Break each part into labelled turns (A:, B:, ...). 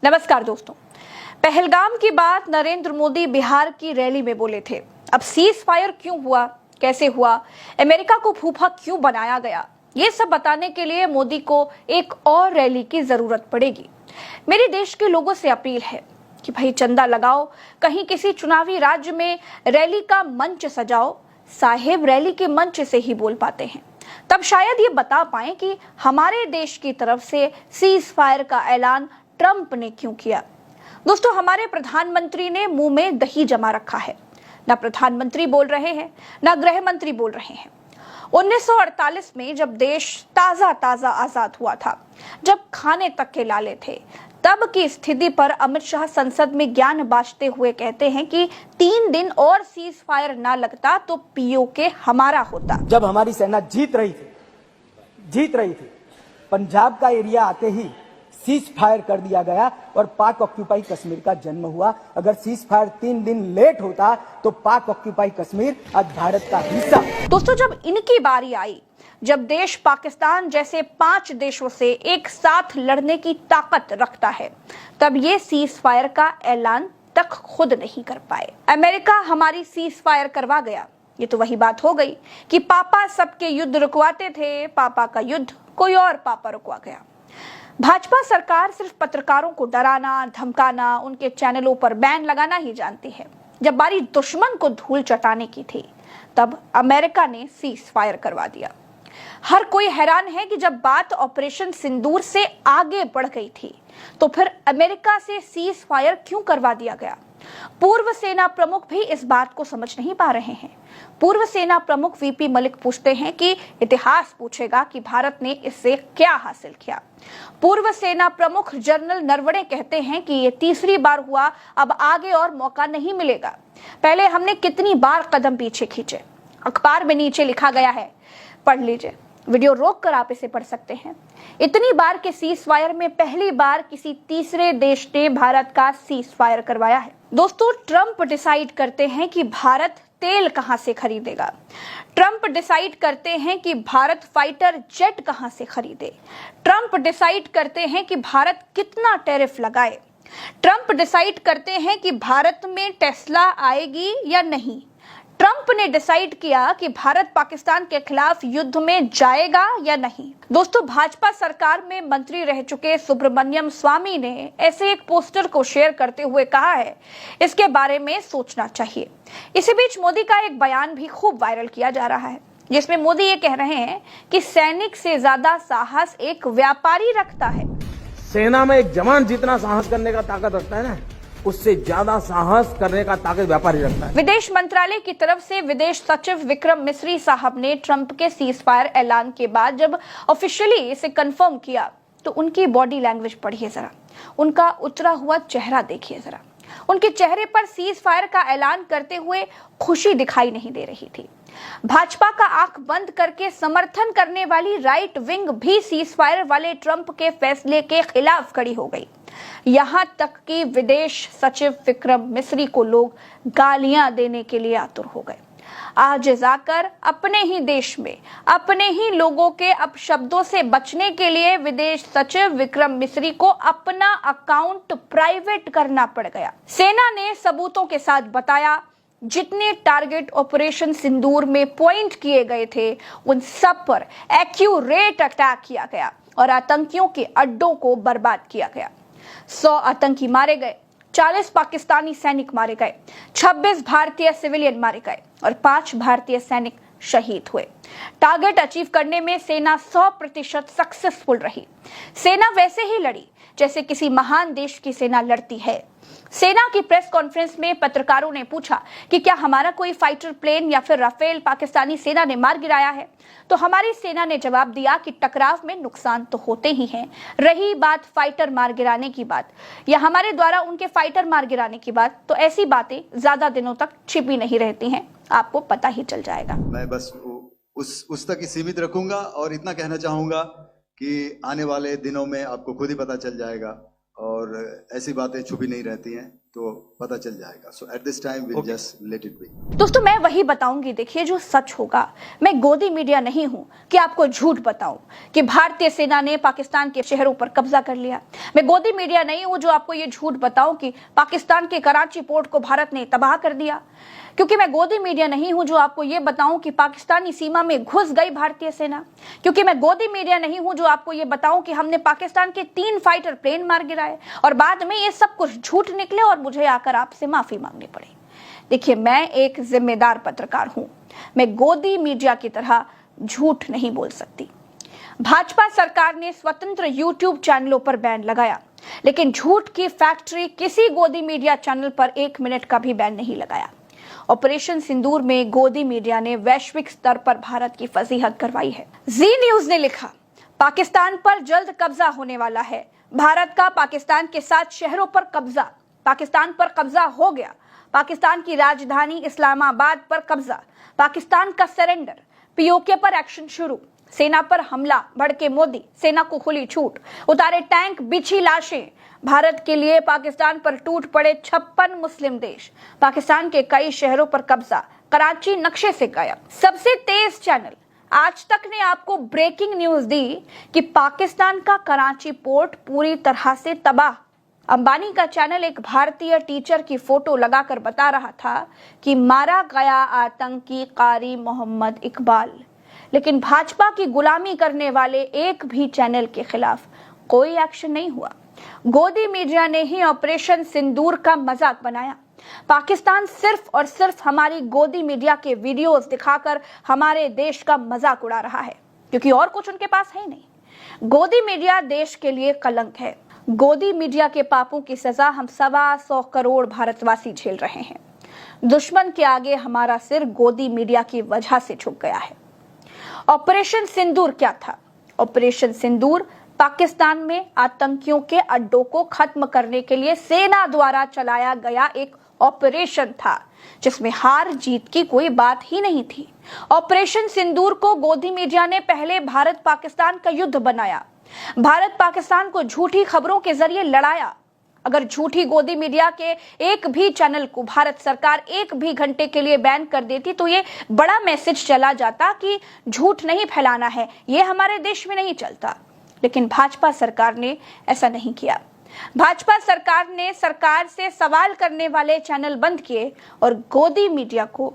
A: नमस्कार दोस्तों, पहलगाम की बात नरेंद्र मोदी बिहार की रैली में बोले थे। अब सीज फायर क्यों हुआ, कैसे हुआ, अमेरिका को फूफा क्यों बनाया गया, ये सब बताने के लिए मोदी को एक और रैली की जरूरत पड़ेगी। मेरे देश के लोगों से अपील है कि भाई चंदा लगाओ, कहीं किसी चुनावी राज्य में रैली का मंच सजाओ। साहेब रैली के मंच से ही बोल पाते हैं, तब शायद ये बता पाएं कि हमारे देश की तरफ से सीज फायर का ऐलान ट्रंप ने क्यों किया। दोस्तों, हमारे प्रधानमंत्री ने मुंह में दही जमा रखा है। ना प्रधानमंत्री बोल रहे हैं, ना गृह मंत्री बोल रहे हैं। 1948 में जब देश ताजा ताजा आजाद हुआ था, जब खाने तक के लाले थे, तब की स्थिति पर अमित शाह संसद में ज्ञान बांटते हुए कहते हैं कि 3 दिन और सीज फायर ना लगता तो पीओके हमारा होता।
B: जब हमारी सेना जीत रही थी, पंजाब का एरिया आते ही सीज फायर कर दिया गया और पाक ऑक्यूपाई कश्मीर का जन्म हुआ। अगर सीज फायर 3 दिन लेट होता तो पाक ऑक्यूपाई कश्मीर आज भारत का हिस्सा।
A: दोस्तों, जब इनकी बारी आई, जब देश पाकिस्तान जैसे 5 देशों से एक साथ लड़ने की ताकत रखता है, तब ये सीज फायर का ऐलान तक खुद नहीं कर पाए। अमेरिका हमारी सीज फायर करवा गया। ये तो वही बात हो गई कि पापा सबके युद्ध रुकवाते थे, पापा का युद्ध कोई और पापा रुकवा गया। भाजपा सरकार सिर्फ पत्रकारों को डराना, धमकाना, उनके चैनलों पर बैन लगाना ही जानती है। जब बारी दुश्मन को धूल चटाने की थी, तब अमेरिका ने सीज फायर करवा दिया। हर कोई हैरान है कि जब बात ऑपरेशन सिंदूर से आगे बढ़ गई थी, तो फिर अमेरिका से सीज फायर क्यों करवा दिया गया। पूर्व सेना प्रमुख भी इस बात को समझ नहीं पा रहे हैं। पूर्व सेना प्रमुख वीपी मलिक पूछते हैं कि इतिहास पूछेगा कि भारत ने इससे क्या हासिल किया। पूर्व सेना प्रमुख जनरल नरवणे कहते हैं कि ये तीसरी बार हुआ, अब आगे और मौका नहीं मिलेगा। पहले हमने कितनी बार कदम पीछे खींचे, अखबार में नीचे लिखा गया है, पढ़ लीजिए। वीडियो रोक कर आप इसे पढ़ सकते हैं। इतनी बार के सीज फायर में पहली बार किसी तीसरे देश ने भारत का सीज फायर करवाया है। दोस्तों, ट्रंप डिसाइड करते हैं कि भारत तेल कहां से खरीदेगा। ट्रंप डिसाइड करते हैं कि भारत फाइटर जेट कहां से खरीदे। ट्रंप डिसाइड करते हैं कि भारत कितना टैरिफ लगाए। ट्रंप डिसाइड करते हैं कि भारत में टेस्ला आएगी या नहीं। ट्रंप ने डिसाइड किया कि भारत पाकिस्तान के खिलाफ युद्ध में जाएगा या नहीं। दोस्तों, भाजपा सरकार में मंत्री रह चुके सुब्रमण्यम स्वामी ने ऐसे एक पोस्टर को शेयर करते हुए कहा है, इसके बारे में सोचना चाहिए। इसी बीच मोदी का एक बयान भी खूब वायरल किया जा रहा है, जिसमें मोदी ये कह रहे हैं कि सैनिक से ज्यादा साहस एक व्यापारी रखता है।
B: सेना में एक जवान जितना साहस करने का ताकत रखता है ना, उससे ज्यादा साहस करने का ताकत व्यापारी रखता है।
A: विदेश मंत्रालय की तरफ से विदेश सचिव विक्रम मिस्री साहब ने ट्रंप के सीज फायर ऐलान के बाद जब ऑफिशियली इसे कंफर्म किया, तो उनकी बॉडी लैंग्वेज पढ़िए जरा, उनका उतरा हुआ चेहरा देखिए जरा। उनके चेहरे पर सीज फायर का ऐलान करते हुए खुशी दिखाई नहीं दे रही थी। भाजपा का आंख बंद करके समर्थन करने वाली राइट विंग भी सीज फायर वाले ट्रंप के फैसले के खिलाफ खड़ी हो गई। यहां तक कि विदेश सचिव विक्रम मिस्री को लोग गालियां देने के लिए आतुर हो गए। आज जाकर अपने ही देश में अपने ही लोगों के अपशब्दों से बचने के लिए विदेश सचिव विक्रम मिस्री को अपना अकाउंट प्राइवेट करना पड़ गया। सेना ने सबूतों के साथ बताया, जितने टारगेट ऑपरेशन सिंदूर में पॉइंट किए गए थे, उन सब पर एक्यूरेट अटैक किया गया और आतंकियों के अड्डों को बर्बाद किया गया। 100 आतंकी मारे गए, 40 पाकिस्तानी सैनिक मारे गए, 26 भारतीय सिविलियन मारे गए और 5 भारतीय सैनिक शहीद हुए। टारगेट अचीव करने में सेना 100% सक्सेसफुल रही। सेना वैसे ही लड़ी जैसे किसी महान देश की सेना लड़ती है। सेना की प्रेस कॉन्फ्रेंस में पत्रकारों ने पूछा कि क्या हमारा कोई फाइटर प्लेन या फिर राफेल पाकिस्तानी सेना ने मार गिराया है, तो हमारी सेना ने जवाब दिया कि टकराव में नुकसान तो होते ही हैं। रही बात फाइटर मार गिराने की बात या हमारे द्वारा उनके फाइटर मार गिराने की बात, तो ऐसी बातें ज्यादा दिनों तक छिपी नहीं रहती हैं, आपको पता ही चल जाएगा।
C: मैं बस उस तक ही सीमित रखूंगा और इतना कहना चाहूंगा कि आने वाले दिनों में आपको खुद ही पता चल जाएगा और ऐसी बातें छुपी नहीं रहती हैं। तो पता चल जाएगा. So at this time we'll just let it be.
A: दोस्तों मैं वही बताऊंगी, देखिए जो सच होगा. मैं गोदी मीडिया नहीं हूं कि आपको झूठ बताऊं कि भारतीय सेना ने पाकिस्तान के शहरों पर कब्जा कर लिया. मैं गोदी मीडिया नहीं हूं जो आपको ये झूठ बताऊं कि पाकिस्तान के कराची पोर्ट को भारत ने तबाह कर दिया. क्योंकि मैं गोदी मीडिया नहीं हूं जो आपको ये बताऊं कि पाकिस्तानी सीमा में घुस गई भारतीय सेना. क्योंकि मैं गोदी मीडिया नहीं हूं जो आपको ये बताऊं कि हमने पाकिस्तान के 3 फाइटर प्लेन मार गिराए और बाद में ये सब कुछ झूठ निकले और मुझे आकर आपसे माफी मांगनी पड़ी. देखिए मैं एक जिम्मेदार पत्रकार हूं. मैं गोदी मीडिया की तरह झूठ नहीं बोल सकती. भाजपा सरकार ने स्वतंत्र यूट्यूब चैनलों पर बैन लगाया, लेकिन झूठ की फैक्ट्री किसी गोदी मीडिया चैनल पर 1 मिनट का भी बैन नहीं लगाया. ऑपरेशन सिंदूर में गोदी मीडिया ने वैश्विक स्तर पर भारत की फजीहत करवाई है. जी न्यूज ने लिखा, पाकिस्तान पर जल्द कब्जा होने वाला है. भारत का पाकिस्तान के 7 शहरों पर कब्जा. पाकिस्तान पर कब्जा हो गया. पाकिस्तान की राजधानी इस्लामाबाद पर कब्जा. पाकिस्तान का सरेंडर. पीओके पर एक्शन शुरू. सेना पर हमला. भड़के मोदी. सेना को खुली छूट. उतारे टैंक, बिछी लाशें. भारत के लिए पाकिस्तान पर टूट पड़े 56 मुस्लिम देश. पाकिस्तान के कई शहरों पर कब्जा. कराची नक्शे से गायब. सबसे तेज चैनल आज तक ने आपको ब्रेकिंग न्यूज दी कि पाकिस्तान का कराची पोर्ट पूरी तरह से तबाह. अंबानी का चैनल एक भारतीय टीचर की फोटो लगाकर बता रहा था कि मारा गया आतंकी कारी मोहम्मद इकबाल. लेकिन भाजपा की गुलामी करने वाले एक भी चैनल के खिलाफ कोई एक्शन नहीं हुआ. गोदी मीडिया ने ही ऑपरेशन सिंदूर का मजाक बनाया. पाकिस्तान सिर्फ और सिर्फ हमारी गोदी मीडिया के वीडियोस दिखाकर हमारे देश का मजाक उड़ा रहा है, क्योंकि और कुछ उनके पास है नहीं. गोदी मीडिया देश के लिए कलंक है. गोदी मीडिया के पापों की सजा हम 125 करोड़ भारतवासी झेल रहे हैं. दुश्मन के आगे हमारा सिर गोदी मीडिया की वजह से झुक गया है. ऑपरेशन सिंदूर क्या था? ऑपरेशन सिंदूर पाकिस्तान में आतंकियों के अड्डों को खत्म करने के लिए सेना द्वारा चलाया गया एक ऑपरेशन था, जिसमें हार जीत की कोई बात ही नहीं थी. ऑपरेशन सिंदूर को गोदी मीडिया ने पहले भारत पाकिस्तान का युद्ध बनाया. भारत पाकिस्तान को झूठी खबरों के जरिए लड़ाया. अगर झूठी गोदी मीडिया के एक भी चैनल को भारत सरकार 1 भी घंटे के लिए बैन कर देती तो ये बड़ा मैसेज चला जाता कि झूठ नहीं फैलाना है, ये हमारे देश में नहीं चलता. लेकिन भाजपा सरकार ने ऐसा नहीं किया. भाजपा सरकार ने सरकार से सवाल करने वाले चैनल बंद किए और गोदी मीडिया को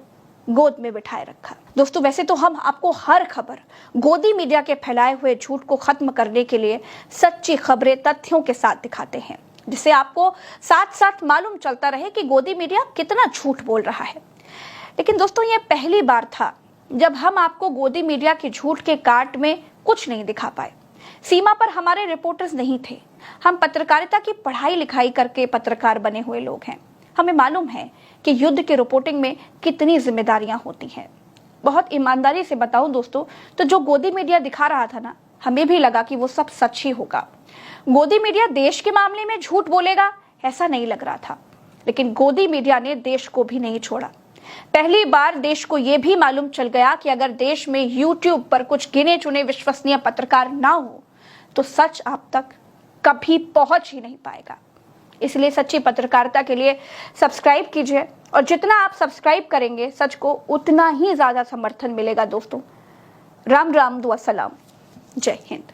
A: गोद में बिठाए रखा. दोस्तों वैसे तो हम आपको हर खबर गोदी मीडिया के फैलाए हुए झूठ को खत्म करने के लिए सच्ची खबरें तथ्यों के साथ दिखाते हैं, जिससे आपको साथ साथ मालूम चलता रहे कि गोदी मीडिया कितना झूठ बोल रहा है. लेकिन दोस्तों ये पहली बार था जब हम आपको गोदी मीडिया के झूठ के काट में कुछ नहीं दिखा पाए. सीमा पर हमारे रिपोर्टर्स नहीं थे. हम पत्रकारिता की पढ़ाई लिखाई करके पत्रकार बने हुए लोग हैं. हमें मालूम है कि युद्ध की रिपोर्टिंग में कितनी जिम्मेदारियां होती हैं. बहुत ईमानदारी से बताऊं दोस्तों, तो जो गोदी मीडिया दिखा रहा था ना, हमें भी लगा कि वो सब सच ही होगा. गोदी मीडिया देश के मामले में झूठ बोलेगा ऐसा नहीं लग रहा था. लेकिन गोदी मीडिया ने देश को भी नहीं छोड़ा. पहली बार देश को यह भी मालूम चल गया कि अगर देश में यूट्यूब पर कुछ गिने चुने विश्वसनीय पत्रकार ना हो तो सच आप तक कभी पहुंच ही नहीं पाएगा. इसलिए सच्ची पत्रकारिता के लिए सब्सक्राइब कीजिए, और जितना आप सब्सक्राइब करेंगे सच को उतना ही ज्यादा समर्थन मिलेगा. दोस्तों राम राम दुआ सलाम. जय हिंद.